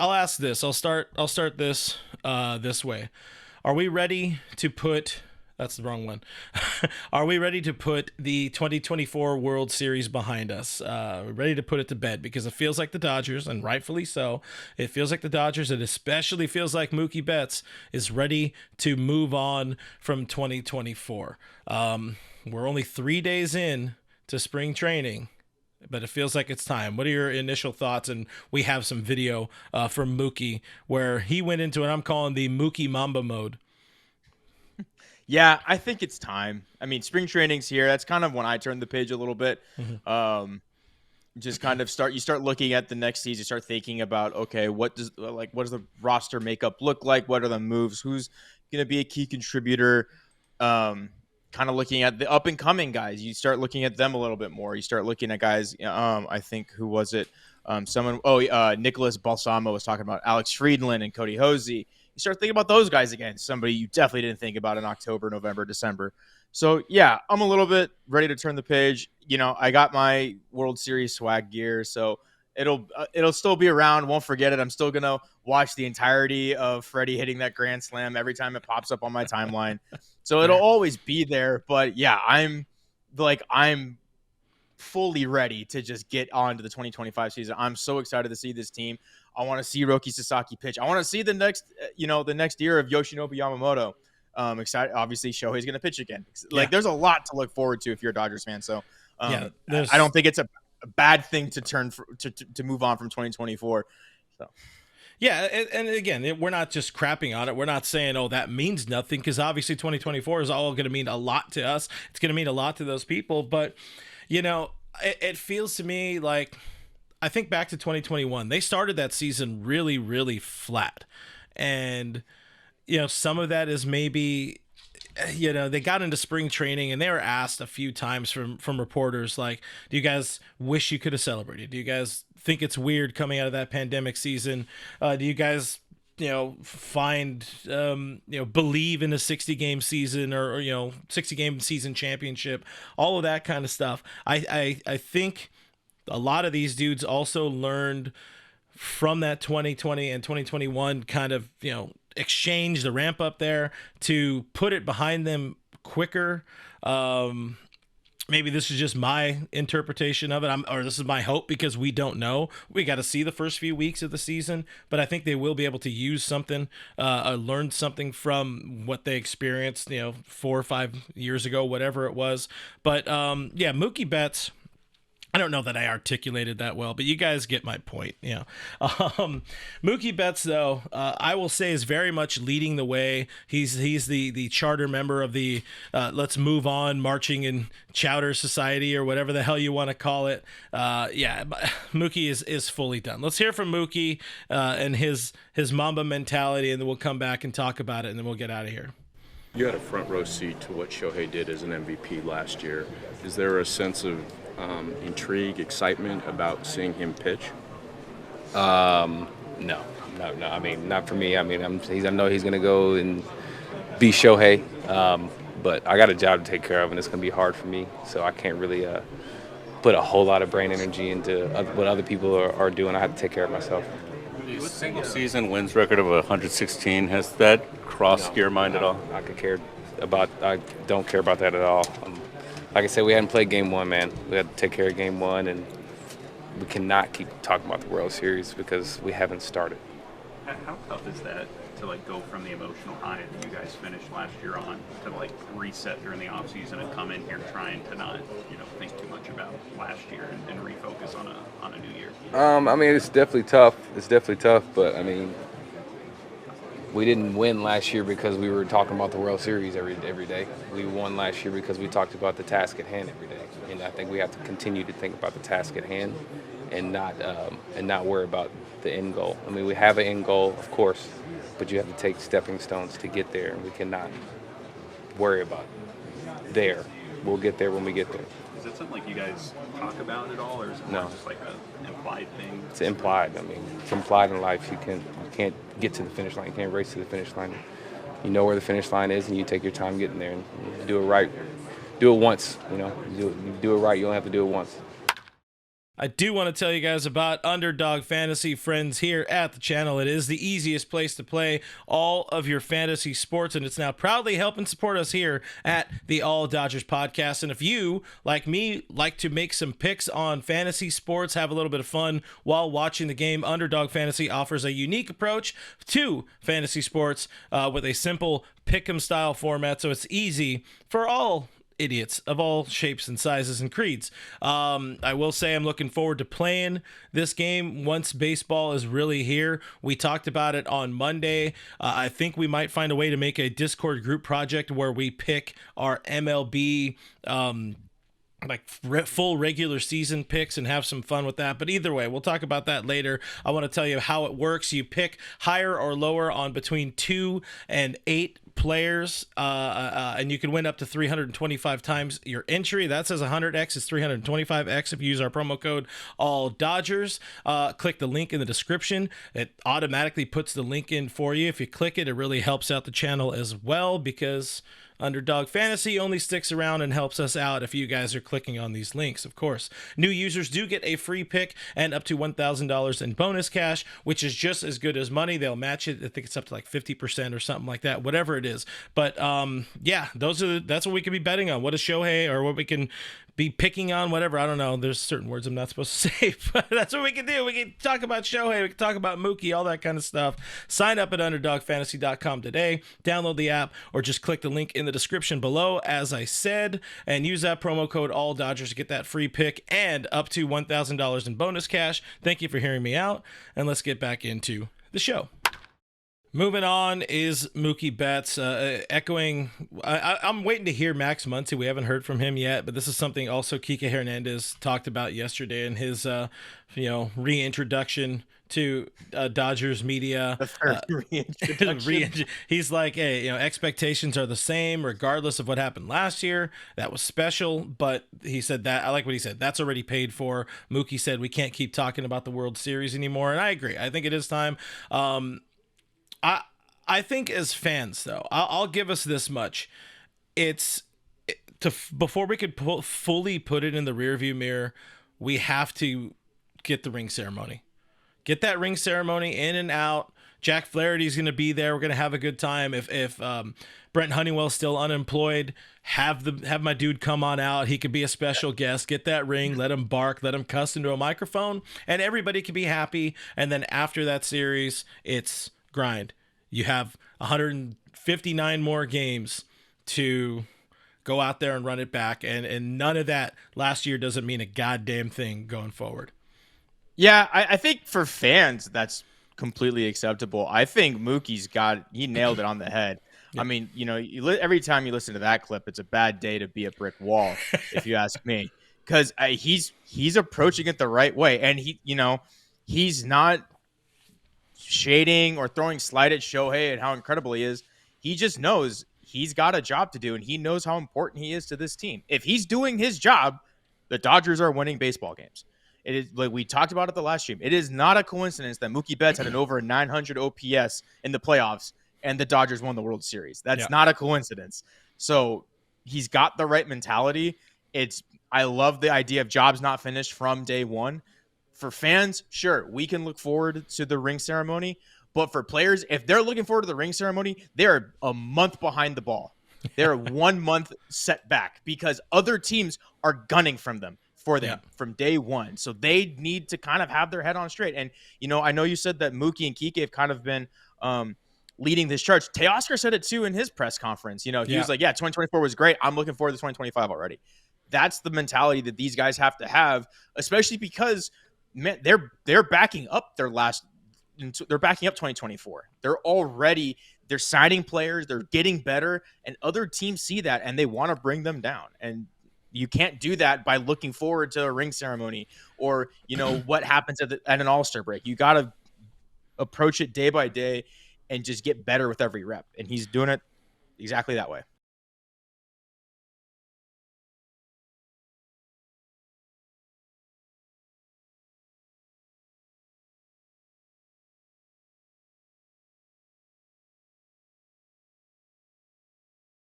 I'll ask this. I'll start this this way. Are we ready to put? That's the wrong one. Are we ready to put the 2024 World Series behind us? Ready to put it to bed because it feels like the Dodgers, and rightfully so. It feels like the Dodgers. It especially feels like Mookie Betts is ready to move on from 2024. We're only 3 days in to spring training, but it feels like it's time. What are your initial thoughts? And we have some video from Mookie where he went into what I'm calling the Mookie Mamba mode. Yeah, I think it's time. I mean, spring training's here. That's kind of when I turn the page a little bit. Just kind of start looking at the next season, start thinking about, okay, what does the roster makeup look like? What are the moves? Who's going to be a key contributor? Kind of looking at the up and coming guys. You start looking at them a little bit more. You start looking at guys. I think who was it? Nicholas Balsamo was talking about Alex Friedland and Cody Hosey. You start thinking about those guys again. Somebody you definitely didn't think about in October, November, December. So, yeah, I'm a little bit ready to turn the page. I got my World Series swag gear, so it'll still be around. Won't forget it. I'm still going to watch the entirety of Freddie hitting that grand slam every time it pops up on my timeline. So it'll always be there. But, yeah, I'm fully ready to just get on to the 2025 season. I'm so excited to see this team. I want to see Roki Sasaki pitch. I want to see the next year of Yoshinobu Yamamoto. Excited. Obviously, Shohei's going to pitch again. There's a lot to look forward to if you're a Dodgers fan. So, I don't think it's a bad thing to move on from 2024. So. Yeah, and again, we're not just crapping on it. We're not saying, oh, that means nothing, because obviously 2024 is all going to mean a lot to us. It's going to mean a lot to those people. But, it feels to me like, I think back to 2021. They started that season really, really flat. And, some of that is maybe, they got into spring training and they were asked a few times from reporters, like, do you guys wish you could have celebrated? Do you guys think it's weird coming out of that pandemic season? Do you guys, find, believe in a 60-game season or 60-game season championship, all of that kind of stuff. I think a lot of these dudes also learned from that 2020 and 2021 kind of, exchange, the ramp up there, to put it behind them quicker. Maybe this is just my interpretation of it, or this is my hope, because we don't know. We got to see the first few weeks of the season, but I think they will be able to use something, learn something from what they experienced, 4 or 5 years ago, whatever it was. But Mookie Betts, I don't know that I articulated that well, but you guys get my point. Mookie Betts, though, I will say, is very much leading the way. He's the charter member of the Let's Move On Marching in Chowder Society, or whatever the hell you want to call it. Mookie is fully done. Let's hear from Mookie and his Mamba mentality, and then we'll come back and talk about it, and then we'll get out of here. You had a front row seat to what Shohei did as an MVP last year. Is there a sense of intrigue, excitement about seeing him pitch? No. I mean, not for me. I mean, I know he's going to go and be Shohei, but I got a job to take care of, and it's going to be hard for me. So I can't really put a whole lot of brain energy into what other people are doing. I have to take care of myself. The single season wins record of 116, has that crossed your mind at all? I don't care about that at all. Like I said, we hadn't played game one, man. We had to take care of game one, and we cannot keep talking about the World Series because we haven't started. How tough is that to go from the emotional high that you guys finished last year on to reset during the offseason and come in here trying to not think too much about last year and refocus on a new year? I mean, it's definitely tough. But I mean, we didn't win last year because we were talking about the World Series every day. We won last year because we talked about the task at hand every day. And I think we have to continue to think about the task at hand and not worry about the end goal. I mean, we have an end goal, of course, but you have to take stepping stones to get there, and we cannot worry about there. We'll get there when we get there. Is it something you guys talk about at all, or is it No. just an implied thing? It's implied. I mean, it's implied in life. You can't get to the finish line. You can't race to the finish line. You know where the finish line is, and you take your time getting there and do it right. Do it once. You do it right. You don't have to do it once. I do want to tell you guys about Underdog Fantasy Friends here at the channel. It is the easiest place to play all of your fantasy sports, and it's now proudly helping support us here at the All Dodgers podcast. And if you, like me, like to make some picks on fantasy sports, have a little bit of fun while watching the game, Underdog Fantasy offers a unique approach to fantasy sports with a simple pick'em style format, so it's easy for all idiots of all shapes and sizes and creeds. I will say I'm looking forward to playing this game once baseball is really here. We talked about it on Monday. I think we might find a way to make a Discord group project where we pick our MLB full regular season picks and have some fun with that. But either way, we'll talk about that later. I want to tell you how it works. You pick higher or lower on between 2 and 8 players, and you can win up to 325 times your entry. That says 100x is 325x if you use our promo code all Dodgers. Click the link in the description. It automatically puts the link in for you. If you click it, it really helps out the channel as well, because Underdog Fantasy only sticks around and helps us out if you guys are clicking on these links, of course. New users do get a free pick and up to $1,000 in bonus cash, which is just as good as money. They'll match it. I think it's up to like 50% or something like that, whatever it is. But yeah, that's what we could be betting on. What is Shohei, or what we can be picking on, whatever. I don't know. There's certain words I'm not supposed to say, but that's what we can do. We can talk about Shohei. We can talk about Mookie, all that kind of stuff. Sign up at UnderdogFantasy.com today. Download the app, or just click the link in the description below, as I said, and use that promo code all Dodgers to get that free pick and up to $1,000 in bonus cash. Thank you for hearing me out, and let's get back into the show. Moving on is Mookie Betts, echoing. I'm waiting to hear Max Muncy. We haven't heard from him yet, but this is something also Kike Hernandez talked about yesterday in his, reintroduction to Dodgers media. He's like, hey, expectations are the same regardless of what happened last year. That was special, but he said that, I like what he said, that's already paid for. Mookie said we can't keep talking about the World Series anymore, and I agree. I think it is time. I think as fans, though, I'll give us this much. Before we could fully put it in the rearview mirror, we have to get the ring ceremony. Get that ring ceremony in and out. Jack Flaherty's going to be there. We're going to have a good time. If Brent Honeywell's still unemployed, have my dude come on out. He could be a special guest. Get that ring. Let him bark. Let him cuss into a microphone, and everybody can be happy. And then after that series, it's grind. You have 159 more games to go out there and run it back, and none of that last year doesn't mean a goddamn thing going forward. Yeah, I think for fans that's completely acceptable. I think he nailed it on the head. Yeah. I mean, every time you listen to that clip, it's a bad day to be a brick wall, if you ask me, because he's approaching it the right way, and he's not shading or throwing slight at Shohei and how incredible he is. He just knows he's got a job to do, and he knows how important he is to this team. If he's doing his job, the Dodgers are winning baseball games. It is, like we talked about at the last stream, it is not a coincidence that Mookie Betts had an over 900 OPS in the playoffs and the Dodgers won the World Series. That's not a coincidence. So he's got the right mentality. I love the idea of jobs not finished from day one. For fans, sure, we can look forward to the ring ceremony. But for players, if they're looking forward to the ring ceremony, they're a month behind the ball. They're 1 month setback because other teams are gunning from them from day one. So they need to kind of have their head on straight. And, I know you said that Mookie and Kike have kind of been leading this charge. Teoscar said it too in his press conference. He was like, 2024 was great. I'm looking forward to 2025 already. That's the mentality that these guys have to have, especially because they're backing up they're backing up 2024. They're signing players, they're getting better, and other teams see that and they want to bring them down. And you can't do that by looking forward to a ring ceremony or what happens at an All-Star break. You got to approach it day by day and just get better with every rep. And he's doing it exactly that way.